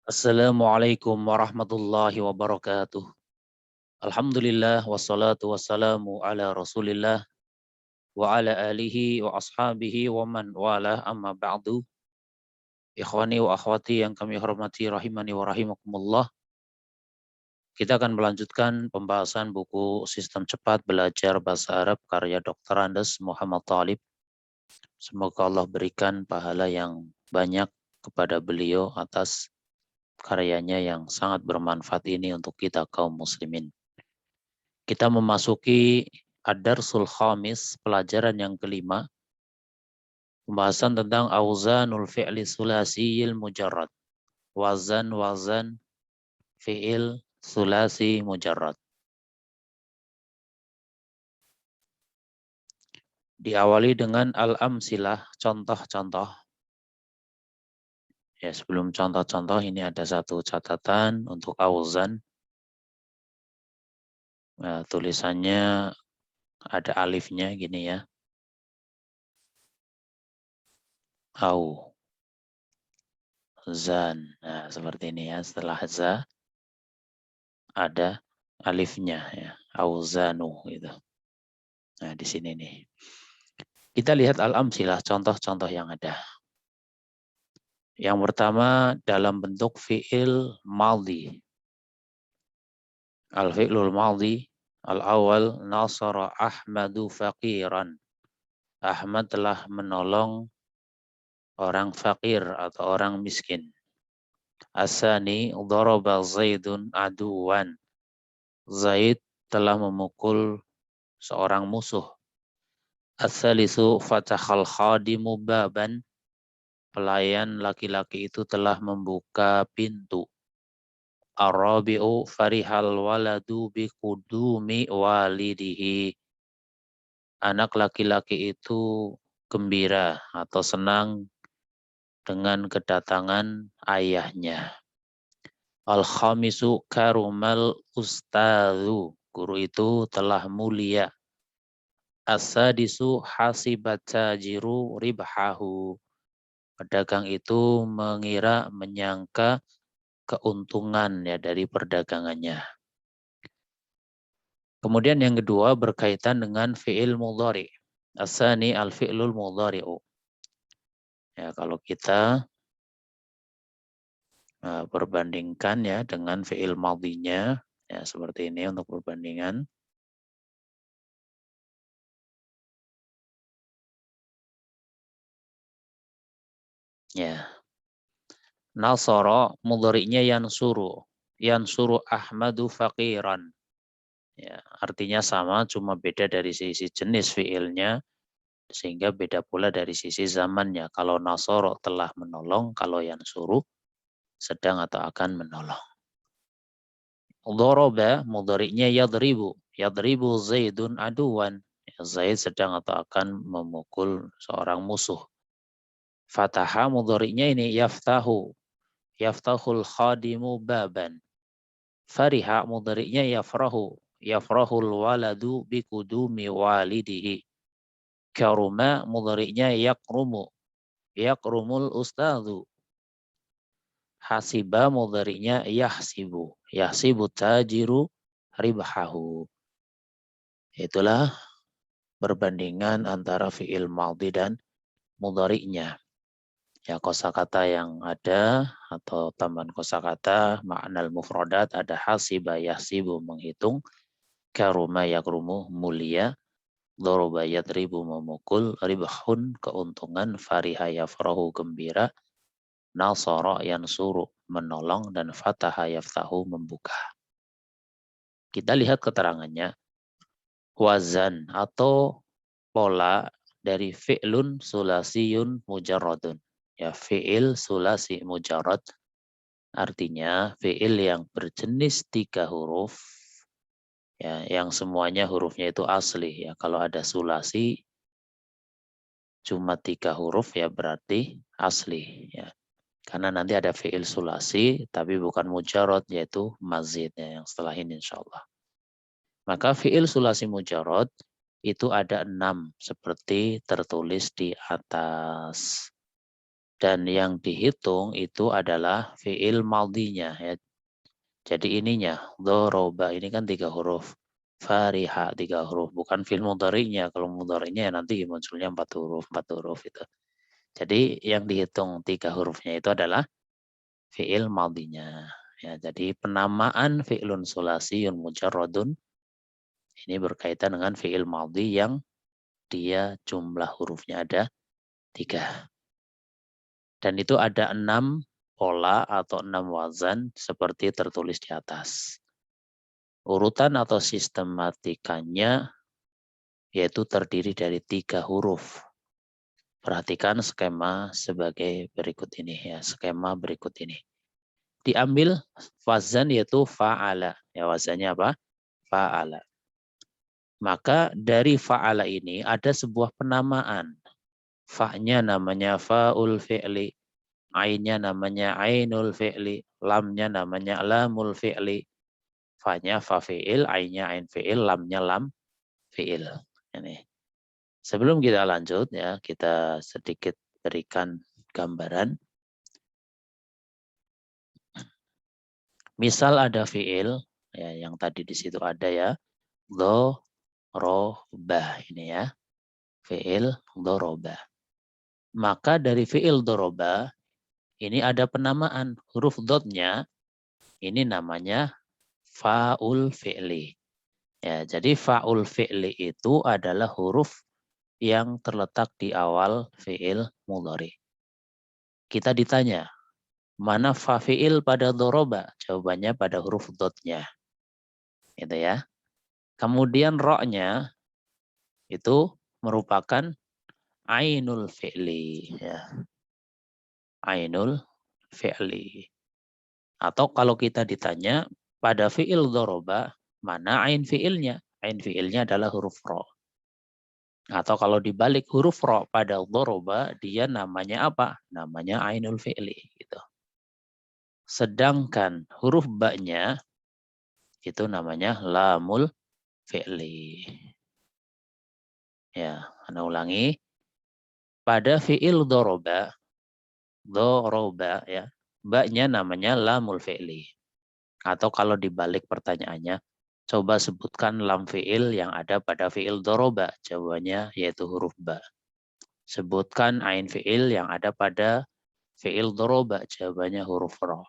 Assalamualaikum warahmatullahi wabarakatuh. Alhamdulillah wassalatu wassalamu ala Rasulillah wa ala alihi wa ashabihi wa man wala amma ba'du. Ikhwani wa akhwati yang kami hormati rahimani wa rahimakumullah. Kita akan melanjutkan pembahasan buku Sistem Cepat Belajar Bahasa Arab karya Dr. Andes Muhammad Talib. Semoga Allah berikan pahala yang banyak kepada beliau atas karyanya yang sangat bermanfaat ini untuk kita kaum muslimin. Kita memasuki Ad-Darsul Khamis, pelajaran yang kelima, pembahasan tentang auzanul fi'li sulasiyil mujarrad. Wazan fi'il sulasi mujarrad. Diawali dengan al-amsilah, contoh-contoh. Ya, sebelum contoh-contoh ini ada satu catatan untuk auzan. Nah, tulisannya ada alifnya gini ya. Au. Zan. Nah, seperti ini ya. Setelah za ada alifnya ya. Auzanu gitu. Nah, di sini nih. Kita lihat al-amsilah, contoh-contoh yang ada. Yang pertama dalam bentuk fi'il maldi. Al-fi'lul maldi al-awal nasara Ahmadu faqiran. Ahmad telah menolong orang fakir atau orang miskin. Asani daraba Zaidun aduwan. Zaid telah memukul seorang musuh. As-salisu fatahal khadimu baban. Pelayan laki-laki itu telah membuka pintu. Ar-rabi'u farihal waladu biqudumi walidihi. Anak laki-laki itu gembira atau senang dengan kedatangan ayahnya. Al-khamisu karumal ustadzu. Guru itu telah mulia. As-sadisu hasibat tajiru ribhahu. Pedagang itu menyangka keuntungan ya dari perdagangannya. Kemudian yang kedua berkaitan dengan fi'il mudhari. Asani al-fi'lul mudhari'u. Ya, kalau kita perbandingkan ya dengan fi'il madhinya ya seperti ini untuk perbandingan. Ya. Nasara mudhari'nya yansuru. Yansuru Ahmadu faqiran. Ya, artinya sama cuma beda dari sisi jenis fi'ilnya sehingga beda pula dari sisi zamannya. Kalau nasara telah menolong, kalau yansuru sedang atau akan menolong. Dharaba mudhari'nya yadribu. Yadribu Zaidun aduwan. Ya, Zaid sedang atau akan memukul seorang musuh. Fataha mudhari'nya ini yaftahu. Yaftahul khadimu baban. Fariha mudhari'nya yafrahu. Yafrahul waladu bikudumi walidihi. Karuma mudhari'nya yakrumu. Yakrumul ustadzu. Hasiba mudhari'nya yahsibu. Yahsibu tajiru ribhahu. Itulah perbandingan antara fi'il madhi dan mudhari'nya. Ya, kosakata yang ada atau tambahan kosakata makna mufradat ada hasiba yahsibu menghitung, karuma yakrumu mulia, doroba yadribu memukul, ribahun keuntungan, fariha yafrahu gembira, nasara yansuru menolong, dan fataha yaftahu membuka. Kita lihat keterangannya. Wazan atau pola dari fi'lun sulasiyun mujarradun. Ya, fi'il sulasi mujarrad artinya fi'il yang berjenis 3 huruf ya, yang semuanya hurufnya itu asli ya. Kalau ada sulasi cuma 3 huruf ya berarti asli ya. Karena nanti ada fi'il sulasi tapi bukan mujarrad yaitu mazid ya, yang setelah ini insyaallah. Maka fi'il sulasi mujarrad itu ada 6 seperti tertulis di atas. Dan yang dihitung itu adalah fi'il maldinya ya. Jadi ininya, doroba ini kan 3 huruf. Fariha 3 huruf, bukan fi'il mudhari'nya. Kalau mudhari'nya ya nanti munculnya 4 huruf itu. Jadi yang dihitung 3 hurufnya itu adalah fi'il maldinya. Ya, jadi penamaan fi'lun sulasiyun mujarradun ini berkaitan dengan fi'il maldi yang dia jumlah hurufnya ada 3. Dan itu ada 6 pola atau 6 wazan seperti tertulis di atas. Urutan atau sistematikanya yaitu terdiri dari 3 huruf. Perhatikan skema sebagai berikut ini ya, skema berikut ini. Diambil wazan yaitu fa'ala. Ya, wazannya apa? Fa'ala. Maka dari fa'ala ini ada sebuah penamaan. Fa'nya namanya fa'ul fi'li. Ainnya namanya ainul fi'li. Lamnya namanya lamul fi'li. Fa'nya fa fi'il, ainnya ain fi'il, lamnya lam fi'il. Ini. Sebelum kita lanjut ya, kita sedikit berikan gambaran. Misal ada fi'il ya, yang tadi di situ ada ya. Doroba ini ya. Fi'il doroba. Maka dari fi'il doroba ini ada penamaan. Huruf dotnya ini namanya fa'ul fi'li. Ya, jadi fa'ul fi'li itu adalah huruf yang terletak di awal fi'il mudhari. Kita ditanya, mana fa fi'il pada doroba? Jawabannya pada huruf dotnya. Gitu ya. Kemudian ro-nya itu merupakan ainul fi'li. Ya. Ainul fi'li. Atau kalau kita ditanya, pada fi'il doroba, mana ain fi'ilnya? Ain fi'ilnya adalah huruf ro. Atau kalau dibalik huruf ro pada doroba, dia namanya apa? Namanya ainul fi'li. Gitu. Sedangkan huruf ba-nya itu namanya lamul fi'li. Ya, Anda ulangi. Pada fi'il doroba ya, ba-nya namanya lamul fi'li. Atau kalau dibalik pertanyaannya, coba sebutkan lam fi'il yang ada pada fi'il doroba. Jawabannya yaitu huruf ba. Sebutkan ain fi'il yang ada pada fi'il doroba. Jawabannya huruf ro.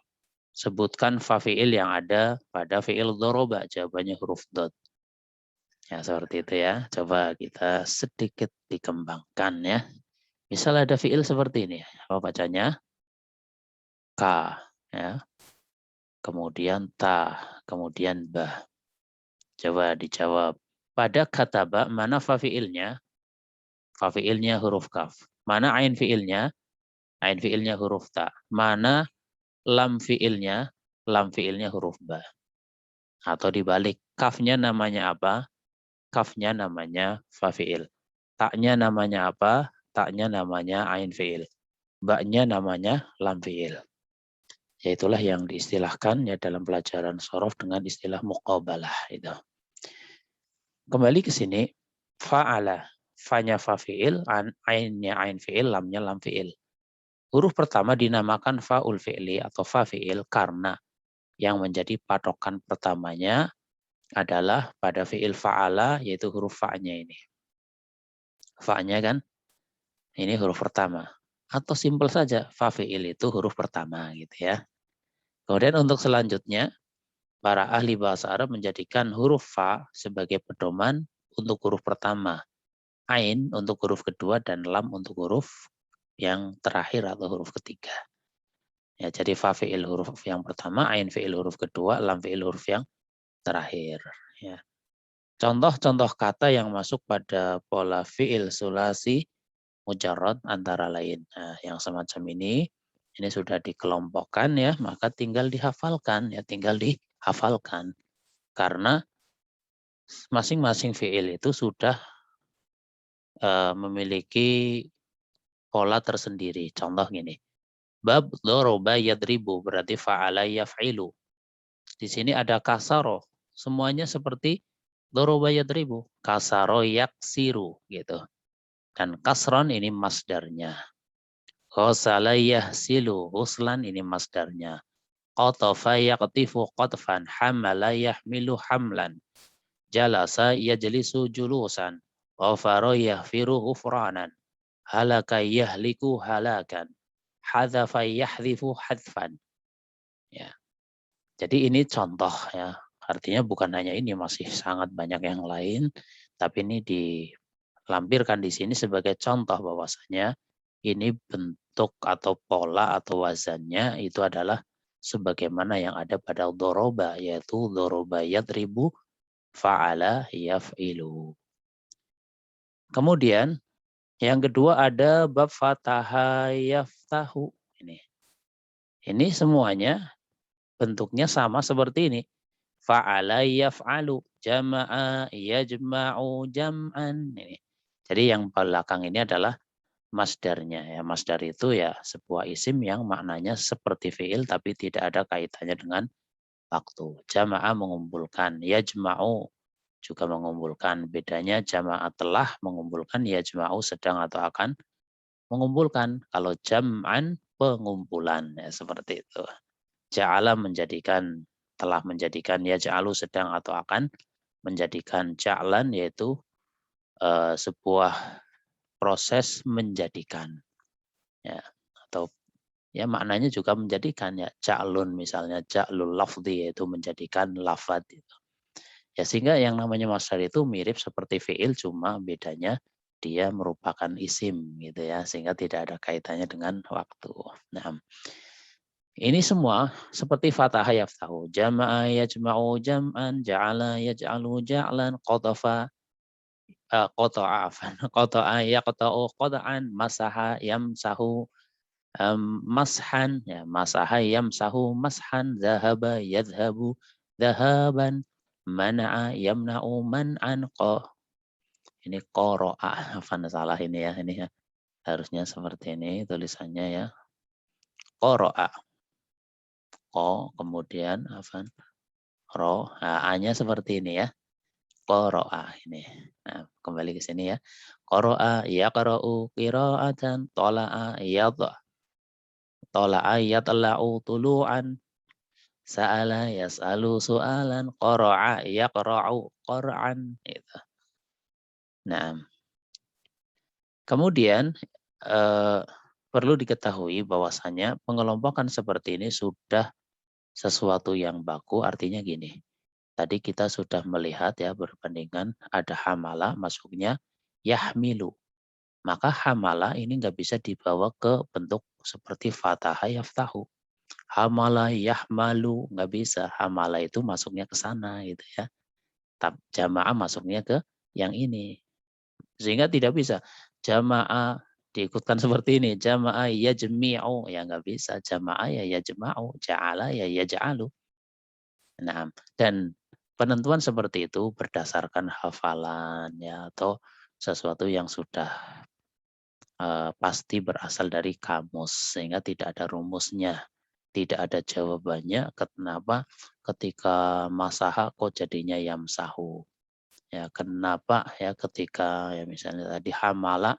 Sebutkan fa fi'il yang ada pada fi'il doroba. Jawabannya huruf dot. Ya, seperti itu ya. Coba kita sedikit dikembangkan ya. Misal ada fi'il seperti ini. Apa bacanya? Ka. Ya. Kemudian ta. Kemudian ba. Coba dijawab. Pada kata ba, mana fa fi'ilnya? Fa fi'ilnya huruf kaf. Mana ain fi'ilnya? Ain fi'ilnya huruf ta. Mana lam fi'ilnya? Lam fi'ilnya huruf ba. Atau dibalik. Kafnya namanya apa? Kafnya namanya fa fi'il. Taknya namanya apa? Taknya namanya ain fi'il. Ba-nya namanya lam fi'il. Yaitulah yang diistilahkan ya dalam pelajaran sorof dengan istilah muqabalah itu. Kembali ke sini, fa'ala. Fa-nya fa fi'il, ainnya ain fi'il, lamnya lam fi'il. Huruf pertama dinamakan fa'ul fi'li atau fa fi'il karena yang menjadi patokan pertamanya adalah pada fi'il fa'ala yaitu huruf fa-nya ini. Fa-nya kan ini huruf pertama. Atau simpel saja, fa fi'il itu huruf pertama gitu ya. Kemudian untuk selanjutnya, para ahli bahasa Arab menjadikan huruf fa sebagai pedoman untuk huruf pertama, ain untuk huruf kedua, dan lam untuk huruf yang terakhir atau huruf ketiga. Ya, jadi fa fi'il huruf yang pertama, ain fi'il huruf kedua, lam fi'il huruf yang terakhir. Ya. Contoh-contoh kata yang masuk pada pola fi'il sulasi mujarrad antara lain. Nah, yang semacam ini sudah dikelompokkan ya, maka tinggal dihafalkan ya, karena masing-masing fi'il itu sudah memiliki pola tersendiri. Contoh gini. Bab doroba yadribu berarti fa'ala yaf'ilu. Di sini ada kasaro. Semuanya seperti doroba yadribu. Kasaro yaksiru gitu. Dan kasron ini masdarnya. Ghasala yahsilu ghuslan, ini masdarnya. Qatafa yaqtifu qatfan, hamala yahmilu hamlan, jalasa yajlisu julusan, ghafara yahfiru ghufranan, halaka yahliku halakan, hadzafa yahdhifu hadfan. Ya. Jadi ini contoh ya. Artinya bukan hanya ini, masih sangat banyak yang lain, tapi ini dilampirkan di sini sebagai contoh bahwasanya ini bentuk atau pola atau wazannya itu adalah sebagaimana yang ada pada doroba, yaitu doroba yadribu, fa'ala yaf'ilu. Kemudian yang kedua ada bab fataha yaftahu. Ini semuanya bentuknya sama seperti ini. Fa'ala yaf'alu, jama'a yajma'u jam'an. Ini. Jadi yang belakang ini adalah masdarnya. Ya, masdar itu ya sebuah isim yang maknanya seperti fi'il tapi tidak ada kaitannya dengan waktu. Jama'a mengumpulkan, yajma'u juga mengumpulkan. Bedanya jama'a telah mengumpulkan, yajma'u sedang atau akan mengumpulkan. Kalau jam'an pengumpulan, ya seperti itu. Ja'ala menjadikan, telah menjadikan, yaj'alu sedang atau akan menjadikan, ja'lan yaitu sebuah proses menjadikan. Ya, atau ya maknanya juga menjadikan, ya ja'lun misalnya, ja'lul lafzi yaitu menjadikan lafad itu. Ya sehingga yang namanya masdar itu mirip seperti fi'il, cuma bedanya dia merupakan isim gitu ya, sehingga tidak ada kaitannya dengan waktu. Nah, ini semua seperti fataha yaftahu, jama'a yajma'u jam'an, ja'ala yaj'alu ja'lan, qatafa qata'a qata'a yaqta'u qata'an, masaha yamsahu mashan, ya masaha yamsahu mashan, zahaba yadhhabu dhahaban, mana'a yamna'u man'an. Ini qara'a, salah ini ya, ini ya. Harusnya seperti ini tulisannya ya. Qara'a. Kemudian ro, a-nya seperti ini ya. Qara'a ini. Nah, kembali ke sini ya. Qara'a yaqra'u qira'atan, tala'a yatla'u tulu'an, sa'ala yas'alu su'alan, qara'a yaqra'u qara'an itu. Nah, kemudian perlu diketahui bahwasanya pengelompokan seperti ini sudah sesuatu yang baku, artinya gini. Tadi kita sudah melihat ya berbandingan ada hamala masuknya yahmilu. Maka hamala ini nggak bisa dibawa ke bentuk seperti fataha yaftahu. Hamala yahmalu nggak bisa. Hamala itu masuknya ke sana gitu ya. Jamaah masuknya ke yang ini. Sehingga tidak bisa. Jamaah diikutkan seperti ini. Jamaah yajmi'u. Ya nggak bisa. Jamaah ya yajma'u. Ja'ala ya yaj'alu. Nah, dan penentuan seperti itu berdasarkan hafalan ya atau sesuatu yang sudah pasti berasal dari kamus sehingga tidak ada rumusnya, tidak ada jawabannya kenapa ketika masaha kok jadinya yamsahu. Ya, kenapa ya ketika ya misalnya tadi hamala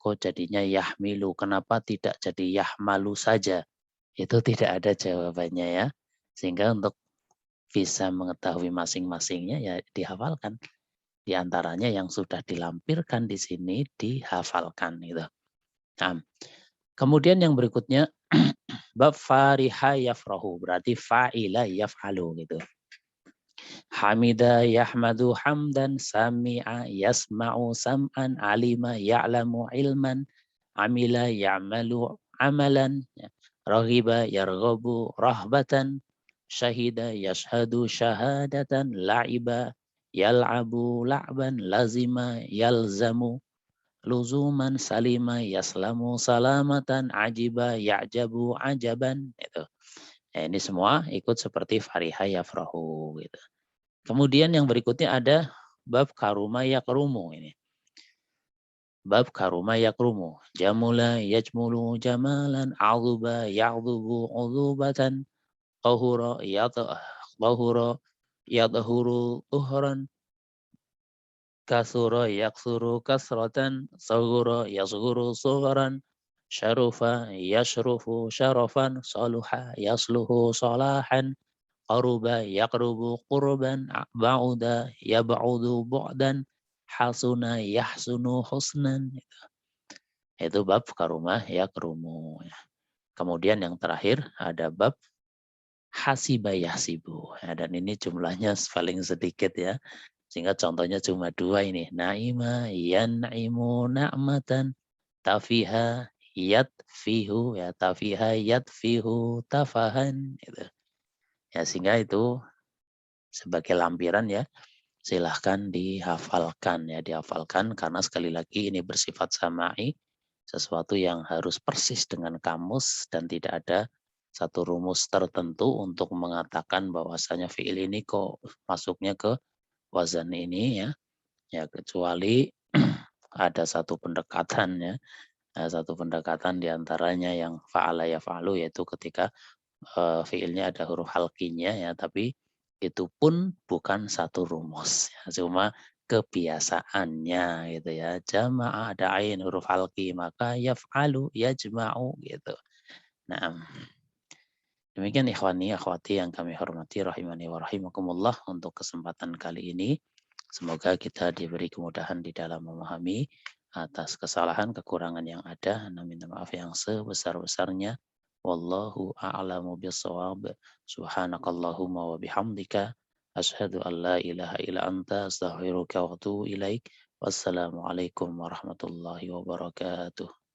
kok jadinya yahmilu, kenapa tidak jadi yahmalu saja? Itu tidak ada jawabannya ya. Sehingga untuk bisa mengetahui masing-masingnya ya dihafalkan. Di antaranya yang sudah dilampirkan di sini dihafalkan gitu. Nah, kemudian yang berikutnya bab fariha yafrahu, berarti fa'ila yaf'alu gitu. Hamida yahmadu hamdan, sami'a yasma'u sam'an, alima ya'lamu ilman, amila ya'malu amalan, raghiba yarghabu rahbatan, syahida yashhadu syahadatan, la'iba yal'abu la'ban, lazima yalzamu luzuman, salima yaslamu salamatan, ajiba ya'jabu ajaban. Itu. Ya, ini semua ikut seperti fariha yafrahu gitu. Kemudian yang berikutnya ada bab karuma yakrumu ini. Bab karuma yakrumu. Jamula yajmulu jamalan, a'dhuba ya'dhubu 'udhubatan, tahura yadhuru tuhran, kasura yaksuru kasratan, saghura yasghuru sughran, syarufa yashrufu syarafan, saluha yasluhu salahan, qaruba yaqrubu qurban, ba'uda yab'udu bu'dan, hasuna yahsunu husnan. Itu bab karumah yakrumu. Kemudian yang terakhir ada bab hasiba yahsibu. Dan ini jumlahnya paling sedikit ya. Sehingga contohnya cuma dua ini. Naima yan'imu na'matan, tafiha yatfihu, ya tafiha yatfihu tafahan. Gitu. Ya sehingga itu sebagai lampiran ya, silahkan dihafalkan ya, dihafalkan karena sekali lagi ini bersifat sama'i, sesuatu yang harus persis dengan kamus dan tidak ada satu rumus tertentu untuk mengatakan bahwasanya fiil ini kok masuknya ke wazan ini ya. Ya kecuali ada satu pendekatan ya, satu pendekatan diantaranya yang fa'ala yaf'alu, yaitu ketika fiilnya ada huruf halkinya ya, tapi itu pun bukan satu rumus ya, cuma kebiasaannya gitu ya. Jama'a ada ain huruf halki maka yaf'alu yajma'u gitu. Nah, demikian ikhwani akhwati yang kami hormati rahimani wa rahimakumullah untuk kesempatan kali ini. Semoga kita diberi kemudahan di dalam memahami atas kesalahan kekurangan yang ada. Minta maaf yang sebesar-besarnya. Wallahu a'lamu bissawab. Subhanakallahumma wa bihamdika asyhadu an la ilaha illa anta astaghfiruka wa atubu ilaik. Wassalamualaikum warahmatullahi wabarakatuh.